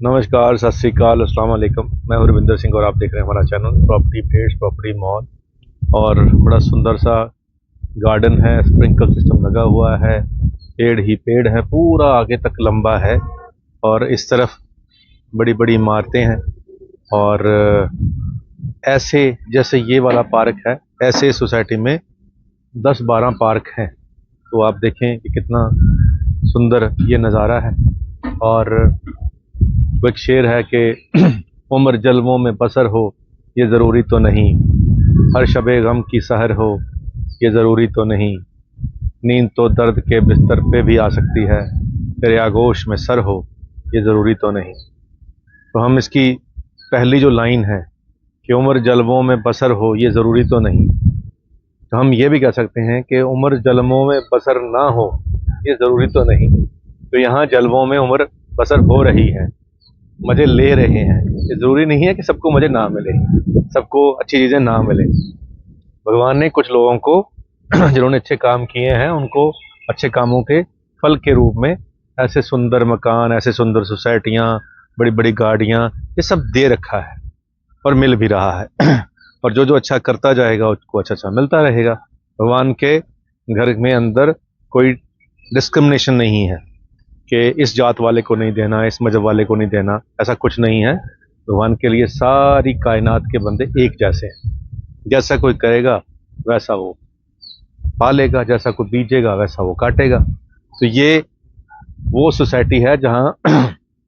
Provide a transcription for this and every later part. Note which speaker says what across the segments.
Speaker 1: नमस्कार, सत श्री अकाल, अस्सलाम वालेकुम। मैं हूं रविंदर सिंह और आप देख रहे हैं हमारा channel property updates, property mall. और बड़ा सुंदर सा गार्डन है, स्प्रिंकल सिस्टम लगा हुआ है, पेड़ ही पेड़ है, पूरा आगे तक लंबा है। और इस तरफ बड़ी बड़ी इमारतें हैं। और ऐसे जैसे ये वाला पार्क है, ऐसे सोसाइटी में 10-12 पार्क हैं। तो आप देखें कि कितना सुंदर ये नज़ारा है। और वो एक शेर है कि उम्र जल्वों में बसर हो ये ज़रूरी तो नहीं, हर शबे गम की सहर हो ये ज़रूरी तो नहीं, नींद तो दर्द के बिस्तर पे भी आ सकती है, तेरे आगोश में सर हो ये ज़रूरी तो नहीं। तो हम इसकी पहली जो लाइन है कि उम्र जल्वों में बसर हो ये ज़रूरी तो नहीं, तो हम ये भी कह सकते हैं कि उम्र जल्वों में बसर ना हो ये ज़रूरी तो नहीं। तो यहाँ जल्वों में उम्र बसर हो रही है, मज़े ले रहे हैं। ये ज़रूरी नहीं है कि सबको मज़े ना मिले, सबको अच्छी चीज़ें ना मिले। भगवान ने कुछ लोगों को जिन्होंने अच्छे काम किए हैं उनको अच्छे कामों के फल के रूप में ऐसे सुंदर मकान, ऐसे सुंदर सोसाइटियाँ, बड़ी बड़ी गाड़ियाँ, ये सब दे रखा है और मिल भी रहा है। और जो जो अच्छा करता जाएगा उसको अच्छा अच्छा मिलता रहेगा। भगवान के घर में अंदर कोई डिस्क्रिमिनेशन नहीं है कि इस जात वाले को नहीं देना, इस मजहब वाले को नहीं देना, ऐसा कुछ नहीं है। भगवान के लिए सारी कायनात के बंदे एक जैसे हैं। जैसा कोई करेगा वैसा वो पालेगा, जैसा कोई बीजेगा वैसा वो काटेगा। तो ये वो सोसाइटी है जहाँ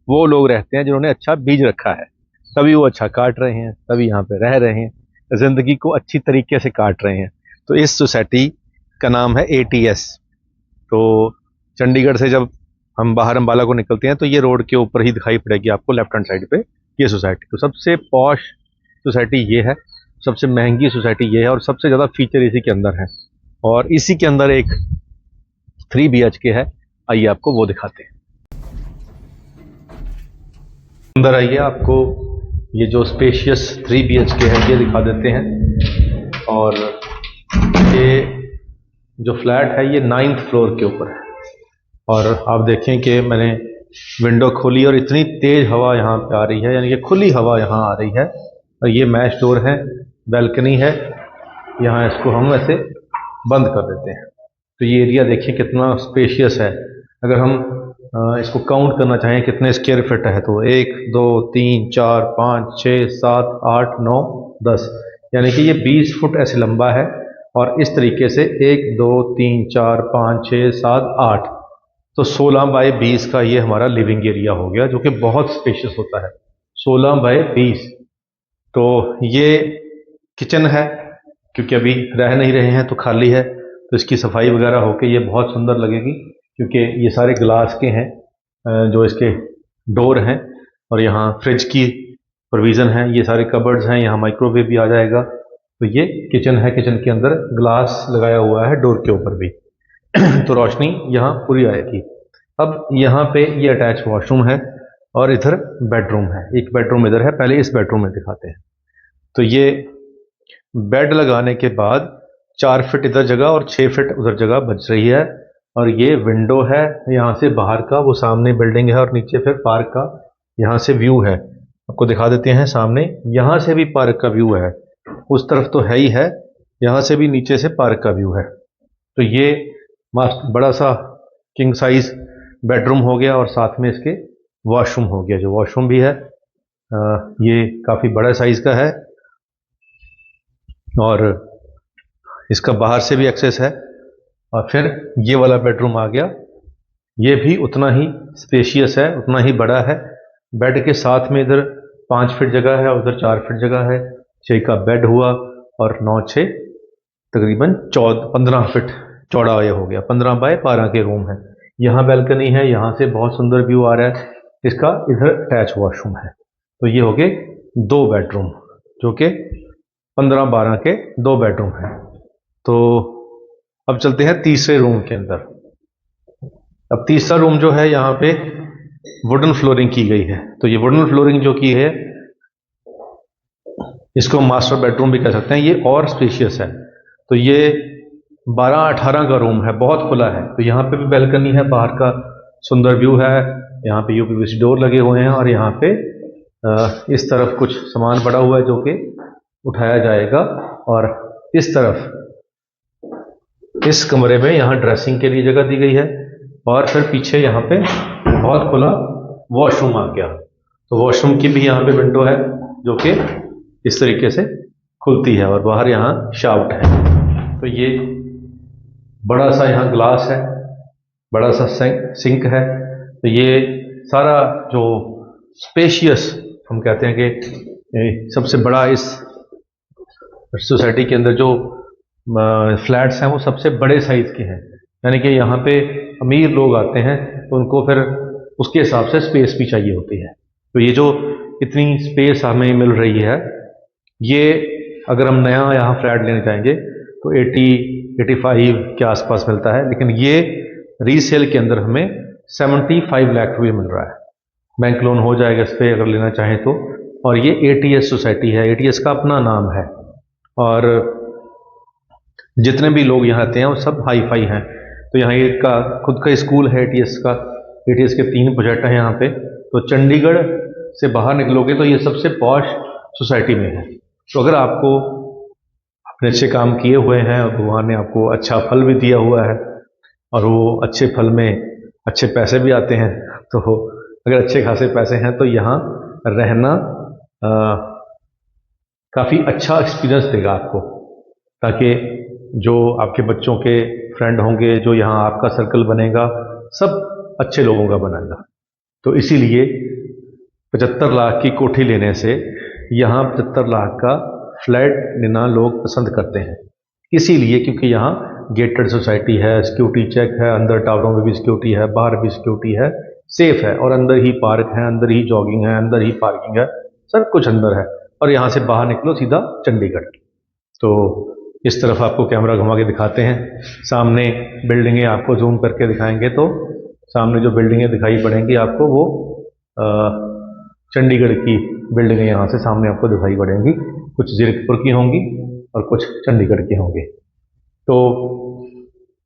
Speaker 1: वो लोग रहते हैं जिन्होंने अच्छा बीज रखा है, तभी वो अच्छा काट रहे हैं, तभी यहाँ पे रह रहे हैं, ज़िंदगी को अच्छी तरीके से काट रहे हैं। तो इस सोसाइटी का नाम है ATS। तो चंडीगढ़ से जब हम बाहर अम्बाला को निकलते हैं तो ये रोड के ऊपर ही दिखाई पड़ेगी आपको, लेफ्ट हैंड साइड पे ये सोसाइटी। तो सबसे पॉश सोसाइटी ये है, सबसे महंगी सोसाइटी ये है और सबसे ज़्यादा फीचर इसी के अंदर है। और इसी के अंदर एक 3 BHK है, आइए आपको वो दिखाते हैं। अंदर आइए, आपको ये जो स्पेशियस 3 BHK है ये दिखा देते हैं। और ये जो फ्लैट है ये 9th फ्लोर के ऊपर है। और आप देखें कि मैंने विंडो खोली और इतनी तेज़ हवा यहाँ पे आ रही है, यानी कि खुली हवा यहाँ आ रही है। और ये मैश डोर है, बैल्कनी है, यहाँ इसको हम ऐसे बंद कर देते हैं। तो ये एरिया देखिए कितना स्पेशियस है। अगर हम इसको काउंट करना चाहें कितने स्क्वायर फीट है, तो 1 2 3 4 5 6 7 8 9 10, यानी कि ये 20 फुट ऐसे लंबा है। और इस तरीके से 1 2 3 4 5 6 7 8, तो 16 बाय 20 का ये हमारा लिविंग एरिया हो गया, जो कि बहुत स्पेशियस होता है। 16 बाय 20। तो ये किचन है, क्योंकि अभी रह नहीं रहे हैं तो खाली है, तो इसकी सफाई वगैरह होके ये बहुत सुंदर लगेगी, क्योंकि ये सारे ग्लास के हैं जो इसके डोर हैं। और यहाँ फ्रिज की प्रोविज़न है, ये सारे कबर्ड्स हैं, यहाँ माइक्रोवेव भी आ जाएगा। तो ये किचन है, किचन के अंदर ग्लास लगाया हुआ है डोर के ऊपर भी। तो रोशनी यहाँ पूरी आएगी। अब यहाँ पे ये अटैच वॉशरूम है और इधर बेडरूम है, एक बेडरूम इधर है। पहले इस बेडरूम में दिखाते हैं। तो ये बेड लगाने के बाद 4 फीट इधर जगह और 6 फीट उधर जगह बच रही है। और ये विंडो है यहाँ से बाहर का, वो सामने बिल्डिंग है और नीचे फिर पार्क का यहाँ से व्यू है। आपको दिखा देते हैं, सामने यहाँ से भी पार्क का व्यू है, उस तरफ तो है ही है, यहाँ से भी नीचे से पार्क का व्यू है। तो ये मस्त बड़ा सा किंग साइज बेडरूम हो गया और साथ में इसके वॉशरूम हो गया। जो वॉशरूम भी है ये काफ़ी बड़ा साइज का है और इसका बाहर से भी एक्सेस है। और फिर ये वाला बेडरूम आ गया, ये भी उतना ही स्पेशियस है, उतना ही बड़ा है। बेड के साथ में इधर 5 फीट जगह है, उधर 4 फीट जगह है। 6 का बेड हुआ और 9 6 तकरीबन 15 फीट चौड़ा ये हो गया। 15 बाय 12 के रूम है। यहाँ बैल्कनी है, यहाँ से बहुत सुंदर व्यू आ रहा है। इसका इधर अटैच वॉशरूम है। तो ये हो गए 2 बेडरूम, जो कि 15-12 के 2 बेडरूम हैं। तो अब चलते हैं तीसरे रूम के अंदर। अब तीसरा रूम जो है, यहाँ पे वुडन फ्लोरिंग की गई है। तो ये वुडन फ्लोरिंग जो की है, इसको मास्टर बेडरूम भी कह सकते हैं। ये और स्पेशियस है। तो ये 12-18 का रूम है, बहुत खुला है। तो यहाँ पे भी बैल्कनी है, बाहर का सुंदर व्यू है। यहाँ पे यूपीवीसी डोर लगे हुए हैं और यहाँ पे इस तरफ कुछ सामान पड़ा हुआ है जो कि उठाया जाएगा। और इस तरफ इस कमरे में यहाँ ड्रेसिंग के लिए जगह दी गई है और फिर पीछे यहाँ पे बहुत खुला वॉशरूम आ गया। तो वॉशरूम की भी यहाँ पे विंडो है जो कि इस तरीके से खुलती है और बाहर यहाँ शाफ्ट है। तो ये बड़ा सा यहाँ ग्लास है, बड़ा सा सिंक है। तो ये सारा जो स्पेशियस हम कहते हैं कि सबसे बड़ा इस सोसाइटी के अंदर जो फ्लैट्स हैं वो सबसे बड़े साइज के हैं, यानी कि यहाँ पे अमीर लोग आते हैं तो उनको फिर उसके हिसाब से स्पेस भी चाहिए होती है। तो ये जो इतनी स्पेस हमें मिल रही है, ये अगर हम नया यहाँ फ्लैट लेने जाएंगे तो 80-85 के आसपास मिलता है, लेकिन ये रीसेल के अंदर हमें 75 लाख रुपये मिल रहा है। बैंक लोन हो जाएगा इस पर अगर लेना चाहें तो। और ये ATS सोसाइटी है, ATS का अपना नाम है और जितने भी लोग यहाँ रहते हैं वो सब हाई फाई हैं। तो यहाँ एक का खुद का स्कूल है ATS का, ATS के 3 प्रोजेक्ट हैं यहाँ पे। तो चंडीगढ़ से बाहर निकलोगे तो ये सबसे पॉश सोसाइटी में है। तो अगर आपको अपने अच्छे काम किए हुए हैं और भगवान ने आपको अच्छा फल भी दिया हुआ है और वो अच्छे फल में अच्छे पैसे भी आते हैं, तो अगर अच्छे खासे पैसे हैं तो यहाँ रहना काफ़ी अच्छा एक्सपीरियंस देगा आपको, ताकि जो आपके बच्चों के फ्रेंड होंगे, जो यहाँ आपका सर्कल बनेगा, सब अच्छे लोगों का बनेगा। तो इसीलिए 75 लाख की कोठी लेने से यहाँ 75 लाख का फ्लैट लेना लोग पसंद करते हैं। इसीलिए क्योंकि यहाँ गेटेड सोसाइटी है, सिक्योरिटी चेक है, अंदर टावरों में भी सिक्योरिटी है, बाहर भी सिक्योरिटी है, सेफ है और अंदर ही पार्क है, अंदर ही जॉगिंग है, अंदर ही पार्किंग है, सब कुछ अंदर है। और यहाँ से बाहर निकलो सीधा चंडीगढ़। तो इस तरफ आपको कैमरा घुमा के दिखाते हैं, सामने बिल्डिंगें आपको जूम करके दिखाएंगे तो सामने जो बिल्डिंगें दिखाई पड़ेंगी आपको वो चंडीगढ़ की बिल्डिंगें यहाँ से सामने आपको दिखाई पड़ेंगी। कुछ जीरकपुर की होंगी और कुछ चंडीगढ़ की होंगी। तो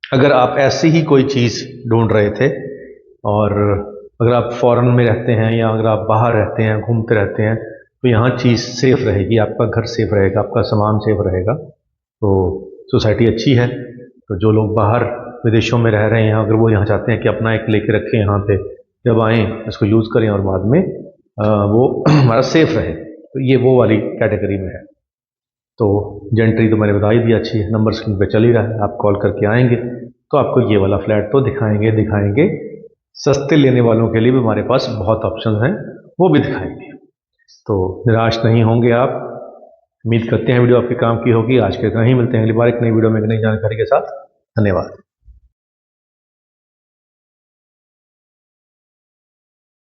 Speaker 1: अगर आप ऐसी ही कोई चीज़ ढूंढ रहे थे और अगर आप फॉरेन में रहते हैं या अगर आप बाहर रहते हैं, घूमते रहते हैं, तो यहाँ चीज़ सेफ रहेगी, आपका घर सेफ रहेगा, आपका सामान सेफ रहेगा। तो सोसाइटी अच्छी है। तो जो लोग बाहर विदेशों में रह रहे हैं, अगर वो यहाँ चाहते हैं कि अपना एक लेके रखें यहाँ पे, जब आएँ इसको यूज़ करें और बाद में वो हमारा सेफ रहे, तो ये वो वाली कैटेगरी में है। तो जेंट्री तो मैंने बता ही दिया, अच्छी है, नंबर स्क्रीन पे चल ही रहा है, आप कॉल करके आएंगे तो आपको ये वाला फ्लैट तो दिखाएंगे। सस्ते लेने वालों के लिए भी हमारे पास बहुत ऑप्शन हैं, वो भी दिखाएंगे। तो निराश नहीं होंगे आप। उम्मीद करते हैं वीडियो आपके काम की होगी। आज के इतना ही, मिलते हैं अगली बार एक नई वीडियो में एक नई जानकारी के साथ। धन्यवाद।